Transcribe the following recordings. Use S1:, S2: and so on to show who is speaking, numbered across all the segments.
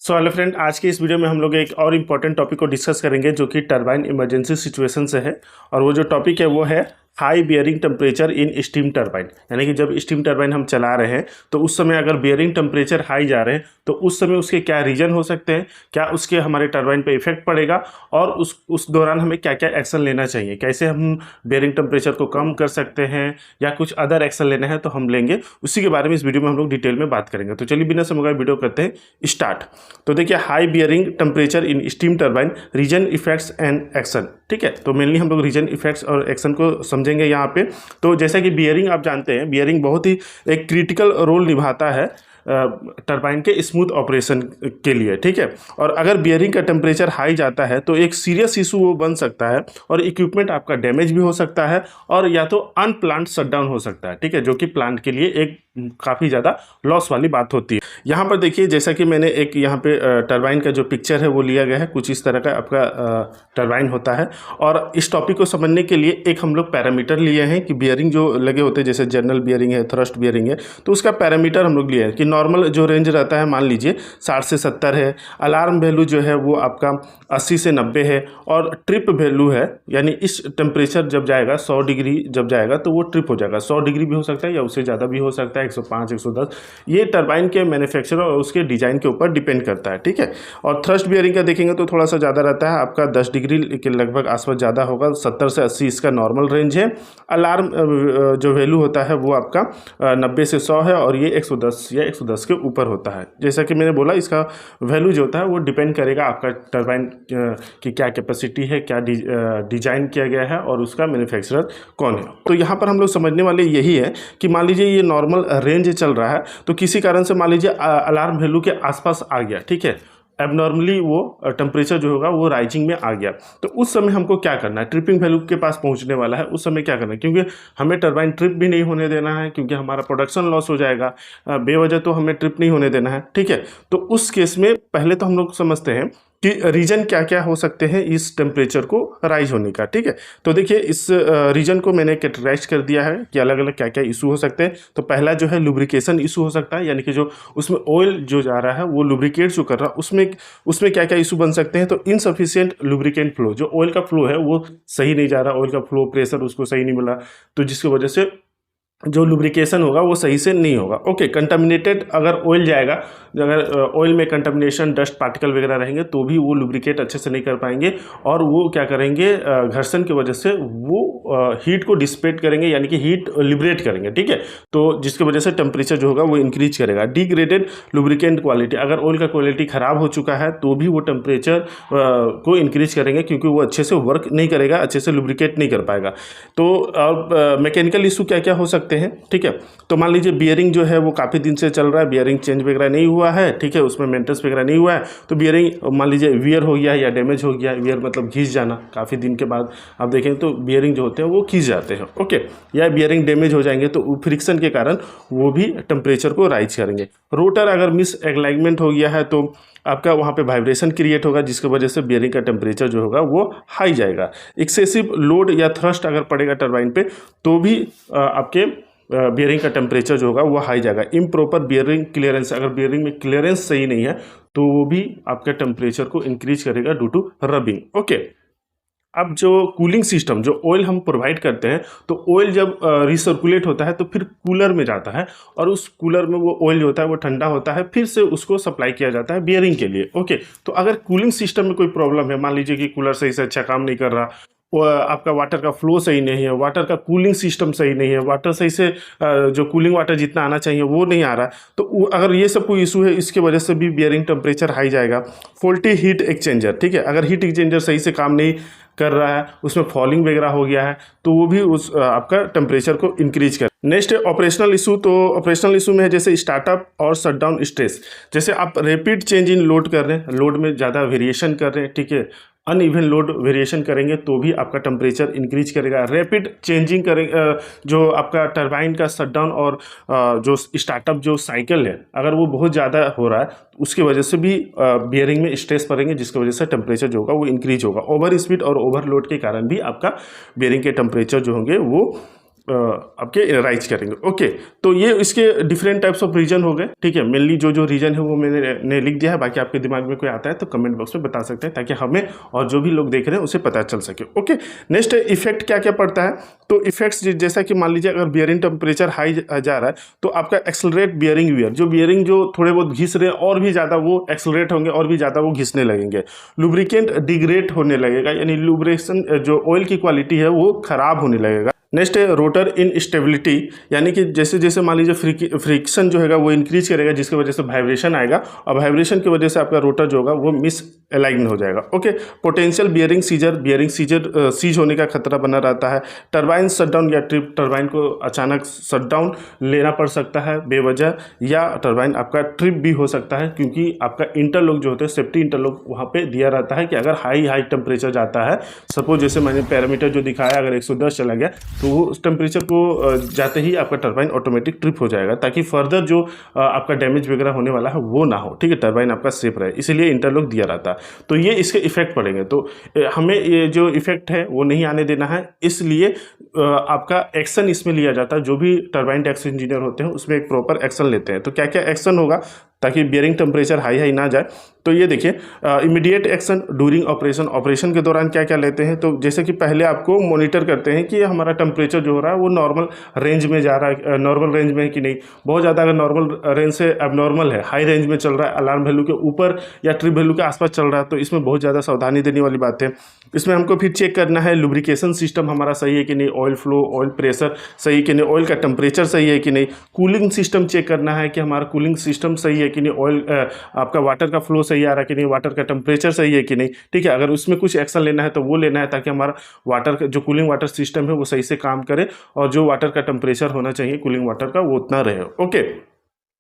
S1: Hello friend, आज के इस वीडियो में हम लोग एक और इम्पॉर्टेंट टॉपिक को डिस्कस करेंगे जो कि टरबाइन इमरजेंसी सिचुएशन से है। और वो जो टॉपिक है वो है high bearing temperature in steam turbine. यानी कि जब स्टीम टरबाइन हम चला रहे हैं तो उस समय अगर बियरिंग टेम्परेचर हाई जा रहे हैं तो उस समय उसके क्या रीजन हो सकते हैं, क्या उसके हमारे टरबाइन पे इफेक्ट पड़ेगा और उस दौरान हमें क्या क्या एक्शन लेना चाहिए, कैसे हम बियरिंग टेम्परेचर को कम कर सकते हैं या कुछ अदर एक्शन लेना है तो हम लेंगे। उसी के बारे में इस वीडियो में हम लोग डिटेल में बात करेंगे। तो चलिए बिना समय वीडियो करते हैं स्टार्ट। तो देखिए, high bearing temperature in steam turbine, reason effects and action. ठीक है, तो मेनली हम लोग रीजन इफेक्ट्स और एक्शन को समझेंगे यहाँ पे। तो जैसा कि बियरिंग आप जानते हैं, बियरिंग बहुत ही एक क्रिटिकल रोल निभाता है टरबाइन के स्मूथ ऑपरेशन के लिए। ठीक है, और अगर बियरिंग का टेम्परेचर हाई जाता है तो एक सीरियस इशू वो बन सकता है और इक्विपमेंट आपका डैमेज भी हो सकता है और या तो अनप्लान्ड शटडाउन हो सकता है। ठीक है, जो कि प्लांट के लिए एक काफ़ी ज़्यादा लॉस वाली बात होती है। यहाँ पर देखिए, जैसा कि मैंने एक यहाँ पे टरबाइन का जो पिक्चर है वो लिया गया है, कुछ इस तरह का आपका टरबाइन होता है। और इस टॉपिक को समझने के लिए एक हम लोग पैरामीटर लिए हैं कि बियरिंग जो लगे होते हैं, जैसे जनरल बियरिंग है, थ्रस्ट बियरिंग है, तो उसका पैरामीटर हम लोग लिए हैं कि नॉर्मल जो रेंज रहता है मान लीजिए 60 से 70 है, अलार्म वैल्यू जो है वो आपका 80 से 90 है, और ट्रिप वैल्यू है यानी इस टेम्परेचर जब जाएगा 100 डिग्री जब जाएगा तो वो ट्रिप हो जाएगा। 100 डिग्री भी हो सकता है या उससे ज़्यादा भी हो सकता है, 105, 110। ये टरबाइन के मैन्युफैक्चरर और उसके डिज़ाइन के ऊपर डिपेंड करता है। ठीक है, और थ्रस्ट बियरिंग का देखेंगे तो थोड़ा सा ज़्यादा रहता है, आपका 10 डिग्री के लगभग आसपास ज़्यादा होगा, 70 से 80 इसका नॉर्मल रेंज है। अलार्म जो वैल्यू होता है वो आपका 90 से 100 है और ये 110 या 110 के ऊपर होता है। जैसा कि मैंने बोला, इसका वैल्यू जो होता है वो डिपेंड करेगा आपका टरबाइन की क्या कैपेसिटी है, क्या डिजाइन किया गया है और उसका मैन्युफैक्चरर कौन है। तो यहाँ पर हम लोग समझने वाले यही है कि मान लीजिए ये नॉर्मल रेंज चल रहा है तो किसी कारण से मान लीजिए अलार्म वैल्यू के आसपास आ गया। ठीक है, एबनॉर्मली वो टेम्परेचर जो होगा वो राइजिंग में आ गया, तो उस समय हमको क्या करना है, ट्रिपिंग वैल्यू के पास पहुंचने वाला है, उस समय क्या करना है, क्योंकि हमें टरबाइन ट्रिप भी नहीं होने देना है, क्योंकि हमारा प्रोडक्शन लॉस हो जाएगा बेवजह, तो हमें ट्रिप नहीं होने देना है। ठीक है, तो उस केस में पहले तो हम लोग समझते हैं कि रीजन क्या क्या हो सकते हैं इस टेम्परेचर को राइज होने का। ठीक है, तो देखिए इस रीजन को मैंने कैटेगराइज कर दिया है कि अलग अलग क्या क्या इशू हो सकते हैं। तो पहला जो है लुब्रिकेशन इशू हो सकता है, यानी कि जो उसमें ऑयल जो जा रहा है वो लुब्रिकेट जो कर रहा है उसमें क्या क्या इशू बन सकते हैं। तो इनसफिशिएंट लुब्रिकेंट फ्लो, जो ऑयल का फ्लो है वो सही नहीं जा रहा, ऑयल का फ्लो प्रेशर उसको सही नहीं मिला, तो जिसकी वजह से जो लुब्रिकेशन होगा वो सही से नहीं होगा। ओके, कंटामिनेटेड अगर ऑयल जाएगा, अगर ऑयल में कंटामिनेशन, डस्ट पार्टिकल वगैरह रहेंगे तो भी वो लुब्रिकेट अच्छे से नहीं कर पाएंगे और वो क्या करेंगे, घर्षण की वजह से वो हीट को डिसिपेट करेंगे, यानी कि हीट लिबरेट करेंगे। ठीक है, तो जिसकी वजह से टेम्परेचर जो होगा वो इंक्रीज करेगा। डिग्रेडेड लुब्रिकेंट क्वालिटी, अगर ऑयल का क्वालिटी ख़राब हो चुका है तो भी वो टेम्परेचर को इंक्रीज करेंगे, क्योंकि वो अच्छे से वर्क नहीं करेगा, अच्छे से लुब्रिकेट नहीं कर पाएगा। तो अब मैकेनिकल इशू क्या क्या हो सकते हैं। ठीक है, तो मान लीजिए बियरिंग जो है वो काफ़ी दिन से चल रहा है, बियरिंग चेंज वगैरह नहीं हुआ है। ठीक है, उसमें मेंटेनेंस वगैरह नहीं हुआ है, तो बियरिंग मान लीजिए वियर हो गया है या डैमेज हो गया है। वियर मतलब घिस जाना, काफ़ी दिन के बाद आप देखें तो बियरिंग जो होते हैं वो घिस जाते हैं। ओके, या बियरिंग डैमेज हो जाएंगे तो फ्रिक्शन के कारण वो भी टेम्परेचर को राइज करेंगे। रोटर अगर मिस एलाइनमेंट हो गया है तो आपका वहाँ पे वाइब्रेशन क्रिएट होगा, जिसकी वजह से बियरिंग का टेम्परेचर जो होगा वो हाई जाएगा। एक्सेसिव लोड या थ्रस्ट अगर पड़ेगा टरबाइन पे तो भी आपके बियरिंग का टेम्परेचर जो होगा वो हाई जाएगा। इम्प्रॉपर बियरिंग क्लियरेंस, अगर बियरिंग में क्लियरेंस सही नहीं है तो वो भी आपके टेम्परेचर को इंक्रीज करेगा ड्यू टू रबिंग। ओके, अब जो कूलिंग सिस्टम, जो ऑयल हम प्रोवाइड करते हैं, तो ऑयल जब रिसर्कुलेट होता है तो फिर कूलर में जाता है और उस कूलर में वो ऑयल जो होता है वो ठंडा होता है, फिर से उसको सप्लाई किया जाता है बियरिंग के लिए। ओके, तो अगर कूलिंग सिस्टम में कोई प्रॉब्लम है, मान लीजिए कि कूलर सही से अच्छा काम नहीं कर रहा, आपका वाटर का फ्लो सही नहीं है, वाटर का कूलिंग सिस्टम सही नहीं है, वाटर सही से जो कूलिंग वाटर जितना आना चाहिए वो नहीं आ रहा, तो अगर ये सब कोई इशू है, इसके वजह से भी बियरिंग टेम्परेचर हाई जाएगा। फॉल्टी हीट एक्सचेंजर, ठीक है, अगर हीट एक्सचेंजर सही से काम नहीं कर रहा है, उसमें फॉलिंग वगैरह हो गया है, तो वो भी उस आपका टेम्परेचर को इंक्रीज कर। नेक्स्ट है ऑपरेशनल इशू। तो ऑपरेशनल इशू में है जैसे स्टार्टअप और शटडाउन स्ट्रेस, जैसे आप रैपिड चेंज इन लोड कर रहे हैं, लोड में ज़्यादा वेरिएशन कर रहे हैं, ठीक है, अनइवन लोड वेरिएशन करेंगे तो भी आपका टेम्परेचर इंक्रीज करेगा। रैपिड चेंजिंग करेंगे, जो आपका टरबाइन का शटडाउन और जो स्टार्टअप जो साइकिल है, अगर वो बहुत ज़्यादा हो रहा है उसकी वजह से भी बियरिंग में स्ट्रेस पड़ेंगे, जिसकी वजह से टेम्परेचर जो होगा वो इंक्रीज होगा। ओवर स्पीड और ओवरलोड के कारण भी आपका बियरिंग के टेम्परेचर जो होंगे वो आपके राइज करेंगे। ओके, तो ये इसके डिफरेंट टाइप्स ऑफ रीजन हो गए, ठीक है। मेनली जो रीजन है वो मैंने लिख दिया है, बाकी आपके दिमाग में कोई आता है तो कमेंट बॉक्स में बता सकते हैं, ताकि हमें और जो भी लोग देख रहे हैं उसे पता चल सके। ओके, नेक्स्ट इफेक्ट क्या क्या पड़ता है। तो इफेक्ट्स जैसा कि मान लीजिए अगर बियरिंग टेम्परेचर हाई जा रहा है तो आपका एक्सेलरेट बियरिंग वियर, जो बियरिंग जो थोड़े बहुत घिस रहे हैं और भी ज़्यादा वो एक्सेलरेट होंगे और भी ज़्यादा वो घिसने लगेंगे। लुब्रिकेंट डिग्रेड होने लगेगा, यानी लुब्रेशन जो ऑयल की क्वालिटी है वो खराब होने लगेगा। नेक्स्ट है रोटर इनस्टेबिलिटी, यानी कि जैसे जैसे मान लीजिए फ्रिक्शन जो है वो इंक्रीज करेगा, जिसकी वजह से वाइब्रेशन आएगा और वाइब्रेशन की वजह से आपका रोटर जो होगा वो मिस अलाइन हो जाएगा। Okay, potential bearing seizure seize होने का खतरा बना रहता है। टरबाइन शटडाउन या ट्रिप, टरबाइन को अचानक शटडाउन लेना पड़ सकता है बेवजह, या टरबाइन आपका ट्रिप भी हो सकता है, क्योंकि आपका इंटरलॉक जो होते हैं, सेफ्टी इंटरलॉक वहाँ पे दिया रहता है कि अगर हाई टेम्परेचर जाता है, सपोज जैसे मैंने पैरामीटर जो दिखाया अगर 110 चला गया तो वो उस टेम्परेचर को जाते ही आपका टरबाइन ऑटोमेटिक ट्रिप हो जाएगा, ताकि फर्दर जो आपका डैमेज वगैरह होने वाला है वो ना हो, ठीक है। टरबाइन आपका सेफ रहे, इसीलिए इंटरलॉक दिया रहता है। तो ये इसके इफेक्ट पड़ेंगे, तो हमें ये जो इफेक्ट है वो नहीं आने देना है, इसलिए आपका एक्शन इसमें लिया जाता है। जो भी टरबाइन टैक्स इंजीनियर होते हैं उसमें एक प्रॉपर एक्शन लेते हैं। तो क्या क्या एक्शन होगा ताकि बियरिंग टेम्परेचर हाई ना जाए, तो ये देखिए इमीडिएट एक्शन ड्यूरिंग ऑपरेशन के दौरान क्या क्या लेते हैं। तो जैसे कि पहले आपको मॉनिटर करते हैं कि हमारा टेम्परेचर जो हो रहा है वो नॉर्मल रेंज में जा रहा है, नॉर्मल रेंज में है कि नहीं। बहुत ज़्यादा अगर नॉर्मल रेंज से एबनॉर्मल है, हाई रेंज में चल रहा है, अलार्म वैल्यू के ऊपर या ट्रिप वैल्यू के आसपास चल रहा है, तो इसमें बहुत ज़्यादा सावधानी देने वाली बात है। इसमें हमको फिर चेक करना है लुब्रिकेशन सिस्टम हमारा सही है कि नहीं, ऑयल फ्लो, ऑयल प्रेशर सही है कि नहीं, ऑयल का टेम्परेचर सही है कि नहीं, कूलिंग सिस्टम चेक करना है कि हमारा कूलिंग सिस्टम सही है कि नहीं, ऑयल आपका वाटर का फ्लो सही आ रहा है कि नहीं, वाटर का टेम्परेचर सही है कि नहीं, ठीक है। अगर उसमें कुछ एक्शन लेना है तो वो लेना है, ताकि हमारा वाटर का जो कूलिंग वाटर सिस्टम है वो सही से काम करे और जो वाटर का टेम्परेचर होना चाहिए कूलिंग वाटर का वो उतना रहे। ओके,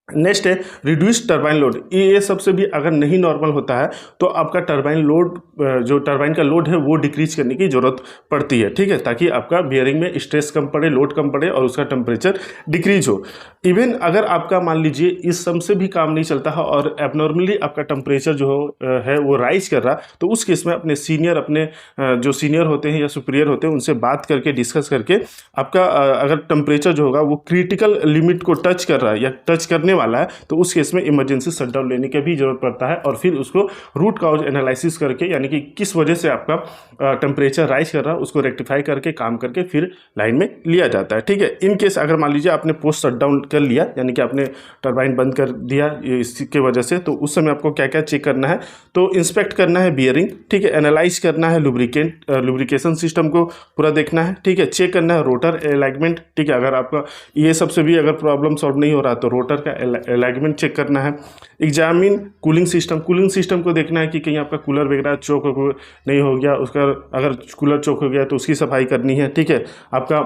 S1: नेक्स्ट है रिड्यूस टरबाइन लोड। ये सबसे भी अगर नहीं नॉर्मल होता है तो आपका टरबाइन लोड, जो टरबाइन का लोड है वो डिक्रीज करने की जरूरत पड़ती है, ठीक है, ताकि आपका बियरिंग में स्ट्रेस कम पड़े, लोड कम पड़े और उसका टेम्परेचर डिक्रीज हो। इवन अगर आपका मान लीजिए इस सब से भी काम नहीं चलता है और एबनॉर्मली आपका टेम्परेचर जो है वो राइज कर रहा, तो उस केस में अपने जो सीनियर होते हैं या सुपीरियर होते हैं उनसे बात करके डिस्कस करके आपका अगर टेम्परेचर जो होगा वो क्रिटिकल लिमिट को टच कर रहा है या टच करने वाला है, तो उस केस में इमरजेंसी शटडाउन लेने की भी जरूरत पड़ता है। और फिर उसको रूट कॉज एनालिसिस करके, यानी कि किस वजह से आपका टेम्परेचर राइज कर रहा है, उसको रेक्टिफाई करके काम करके फिर लाइन में लिया जाता है, ठीक है। इन केस अगर मान लीजिए आपने पोस्ट शटडाउन कर लिया, यानी कि आपने टरबाइन बंद कर दिया इसकी वजह से, तो उस समय आपको क्या क्या चेक करना है। तो इंस्पेक्ट करना है बियरिंग, ठीक है, एनालाइज करना है लुब्रिकेशन सिस्टम को पूरा देखना है, ठीक है, चेक करना है रोटर अलाइनमेंट, ठीक है। अगर आपका ये सबसे भी अगर प्रॉब्लम सॉल्व नहीं हो रहा तो रोटर का अलाइनमेंट चेक करना है। एग्जामिन कूलिंग सिस्टम को देखना है कि कहीं आपका कूलर वगैरह चोक नहीं हो गया, उसका अगर कूलर चोक हो गया तो उसकी सफाई करनी है, ठीक है। आपका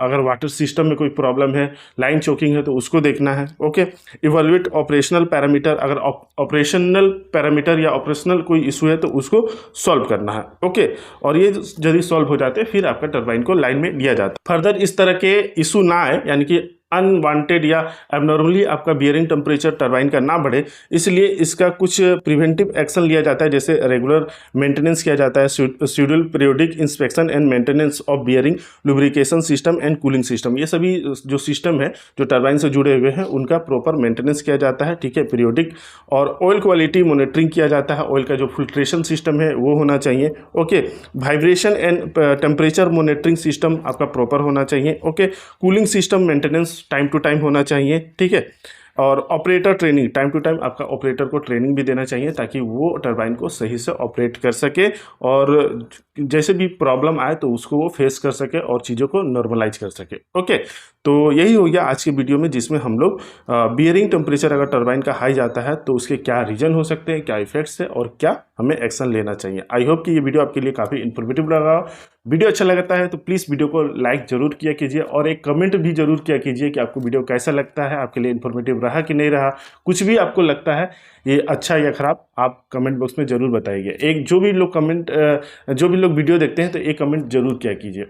S1: अगर वाटर सिस्टम में कोई प्रॉब्लम है, लाइन चोकिंग है, तो उसको देखना है। ओके, इवैल्यूएट ऑपरेशनल पैरामीटर, अगर ऑपरेशनल पैरामीटर या ऑपरेशनल कोई इशू है तो उसको सॉल्व करना है। ओके, और ये यदि सॉल्व हो जाते फिर आपका टरबाइन को लाइन में लिया जाता है। फर्दर इस तरह के इशू ना आए, यानी कि अनवांटेड या एबनॉर्मली आपका बियरिंग टेम्परेचर टरबाइन का ना बढ़े, इसलिए इसका कुछ प्रिवेंटिव एक्शन लिया जाता है, जैसे रेगुलर मेंटेनेंस किया जाता है, schedule periodic inspection and maintenance of bearing, lubrication system and cooling system. ये सभी जो सिस्टम है जो टरबाइन से जुड़े हुए हैं उनका प्रॉपर मेंटेनेंस किया जाता है, ठीक है, पीरियोडिक। और ऑयल क्वालिटी मॉनिटरिंग किया जाता है, ऑयल का जो फिल्ट्रेशन सिस्टम है वो होना चाहिए। Okay, vibration and temperature monitoring system आपका प्रॉपर होना चाहिए। Okay, cooling system maintenance time to time होना चाहिए, ठीक है। और operator training, time to time आपका ऑपरेटर को ट्रेनिंग भी देना चाहिए, ताकि वो टरबाइन को सही से ऑपरेट कर सके और जैसे भी प्रॉब्लम आए तो उसको वो फेस कर सके और चीज़ों को नॉर्मलाइज कर सके। ओके, तो यही हो गया आज के वीडियो में, जिसमें हम लोग बियरिंग टेम्परेचर अगर टरबाइन का हाई जाता है तो उसके क्या रीजन हो सकते हैं, क्या इफेक्ट्स है और क्या हमें एक्शन लेना चाहिए। आई होप कि ये वीडियो आपके लिए काफ़ी इन्फॉर्मेटिव लगा। वीडियो अच्छा लगता है तो प्लीज़ वीडियो को लाइक जरूर किया कीजिए और एक कमेंट भी जरूर किया कीजिए कि आपको वीडियो कैसा लगता है, आपके लिए इन्फॉर्मेटिव रहा कि नहीं रहा। कुछ भी आपको लगता है ये अच्छा या ख़राब, आप कमेंट बॉक्स में ज़रूर बताइए। जो भी लोग वीडियो देखते हैं तो एक कमेंट जरूर किया कीजिए।